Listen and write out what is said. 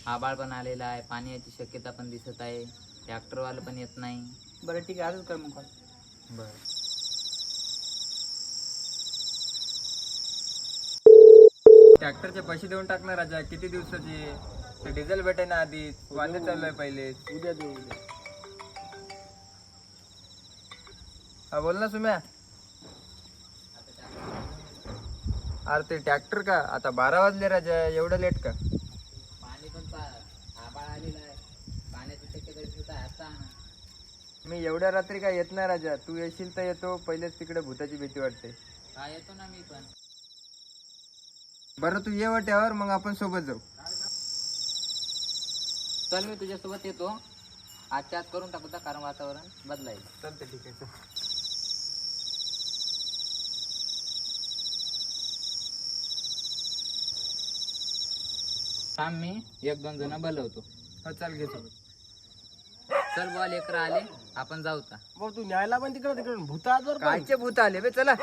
आबाळ पण आलेला आहे, पाणी याची शक्यता पण दिसत आहे. ट्रॅक्टरवाला पण येत नाही. बरं ठीक आहे, आजच कर मग कॉल. बर, ट्रॅक्टरचे पैसे देऊन टाकणार राजा. किती दिवसाचे ते डिझेल भेटे ना आधी वांदे चालू आहे पहिले. उद्या देऊ उद्या. हा बोल ना सुम्या. अरे ते ट्रॅक्टर का आता 12 वाजले राजा, एवढं लेट का? पाणी पण आबाळ आलेला आहे, पाण्याची शक्यता दिसत आहे. आता आणा. मी एवढ्या रात्री काय येत नाही राजा. तू येशील तर येतो. पहिलेच तिकडे भूताची भीती वाटते. हा येतो ना मी पण. बरं तू ये वाट्यावर, मग आपण सोबत जाऊ. चल मी तुझ्यासोबत येतो. आजच्या आज करून टाकू तर, कारण वातावरण बदलायचं. चालतं ठीक आहे चल. थांब, मी 1-2 जण बोलवतो. हो चाल घे सोबत. चल बुवा, लेकरं आले, आपण जाऊ आता. भाऊ तू न्यायला पण तिकडे भूतात बरं पण. कायचे भूत आले बे, चला.